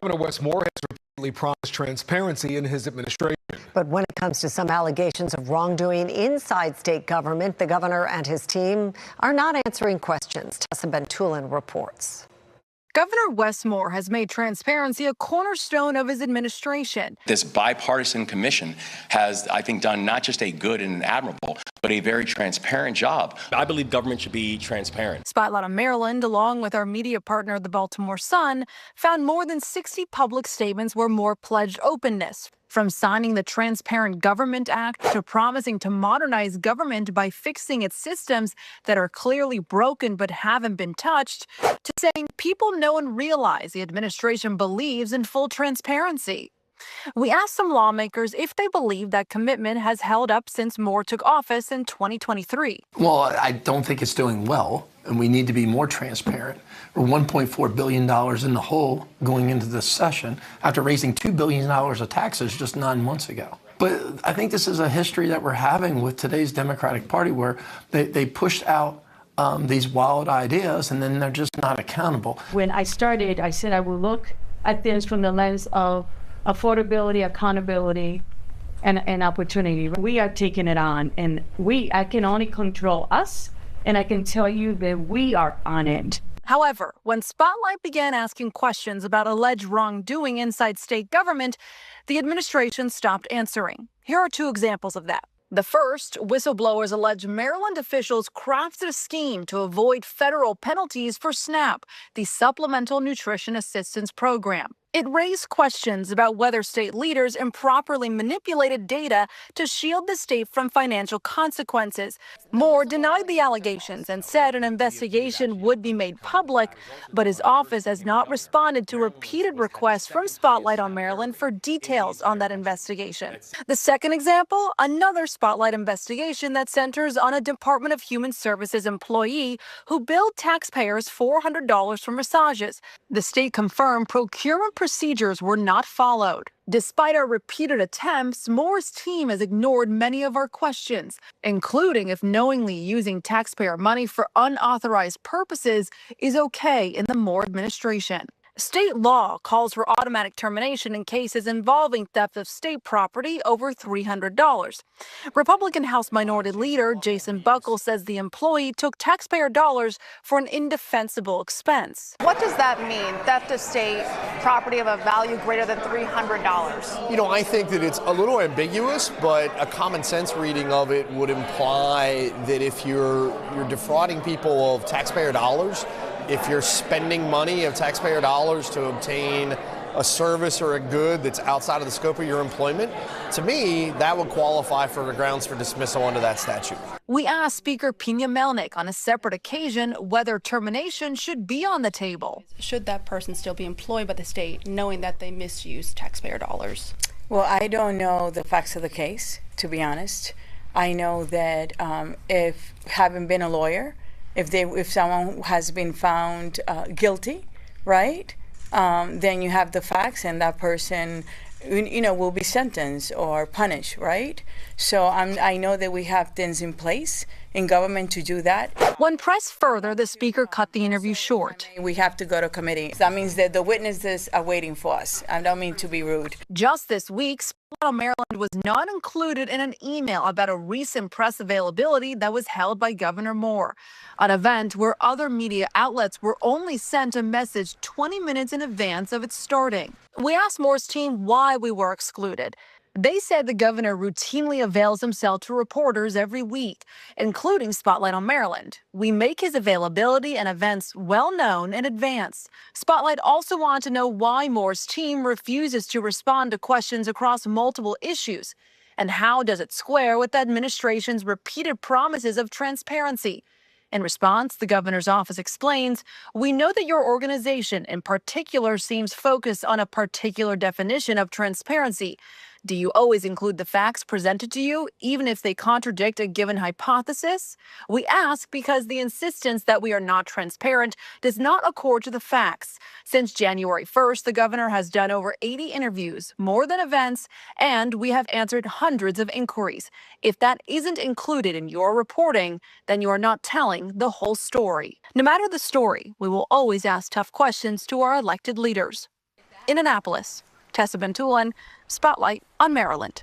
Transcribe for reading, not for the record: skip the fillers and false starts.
Governor Wes Moore has repeatedly promised transparency in his administration. But when it comes to some allegations of wrongdoing inside state government, the governor and his team are not answering questions. Tessa Bentulin reports. Governor Wes Moore has made transparency a cornerstone of his administration. This bipartisan commission has, I think, done not just a good and an admirable, but a very transparent job. I believe government should be transparent. Spotlight on Maryland, along with our media partner, the Baltimore Sun, found more than 60 public statements where Moore pledged openness. From signing the Transparent Government Act to promising to modernize government by fixing its systems that are clearly broken but haven't been touched, to saying people know and realize the administration believes in full transparency. We asked some lawmakers if they believe that commitment has held up since Moore took office in 2023. Well, I don't think it's doing well, and we need to be more transparent. We're $1.4 billion in the hole going into this session after raising $2 billion of taxes just 9 months ago. But I think this is a history that we're having with today's Democratic Party where they pushed out these wild ideas and then they're just not accountable. When I started, I said I will look at this from the lens of affordability, accountability, and opportunity. We are taking it on, and I can only control us, and I can tell you that we are on it. However, when Spotlight began asking questions about alleged wrongdoing inside state government, the administration stopped answering. Here are two examples of that. The first, whistleblowers allege Maryland officials crafted a scheme to avoid federal penalties for SNAP, the Supplemental Nutrition Assistance Program. It raised questions about whether state leaders improperly manipulated data to shield the state from financial consequences. Moore denied the allegations and said an investigation would be made public, but his office has not responded to repeated requests from Spotlight on Maryland for details on that investigation. The second example, another Spotlight investigation that centers on a Department of Human Services employee who billed taxpayers $400 for massages. The state confirmed procurement procedures were not followed. Despite our repeated attempts, Moore's team has ignored many of our questions, including if knowingly using taxpayer money for unauthorized purposes is okay in the Moore administration. State law calls for automatic termination in cases involving theft of state property over $300. Republican House Minority Leader Jason Buckle says the employee took taxpayer dollars for an indefensible expense. What does that mean, theft of state property of a value greater than $300? You know, I think that it's a little ambiguous, but a common sense reading of it would imply that if you're defrauding people of taxpayer dollars, if you're spending money of taxpayer dollars to obtain a service or a good that's outside of the scope of your employment, to me, that would qualify for the grounds for dismissal under that statute. We asked Speaker Pena Melnick on a separate occasion whether termination should be on the table. Should that person still be employed by the state, knowing that they misused taxpayer dollars? Well, I don't know the facts of the case, to be honest. I know that if having been a lawyer, if someone has been found guilty, right, then you have the facts and that person, will be sentenced or punished, right? So I know that we have things in place in government to do that. When pressed further, the speaker cut the interview short. We have to go to committee. That means that the witnesses are waiting for us. I don't mean to be rude. Just this week, Spotlight on Maryland was not included in an email about a recent press availability that was held by Governor Moore, an event where other media outlets were only sent a message 20 minutes in advance of its starting. We asked Moore's team why we were excluded. They said the governor routinely avails himself to reporters every week, including Spotlight on Maryland. We make his availability and events well known in advance. Spotlight also wanted to know why Moore's team refuses to respond to questions across multiple issues, and how does it square with the administration's repeated promises of transparency. In response, the governor's office explains, "We know that your organization in particular seems focused on a particular definition of transparency. Do you always include the facts presented to you, even if they contradict a given hypothesis? We ask because the insistence that we are not transparent does not accord to the facts. Since January 1st, the governor has done over 80 interviews, more than events, and we have answered hundreds of inquiries. If that isn't included in your reporting, then you are not telling the whole story." No matter the story, we will always ask tough questions to our elected leaders. in Annapolis, Tessa Bentulin, Spotlight on Maryland.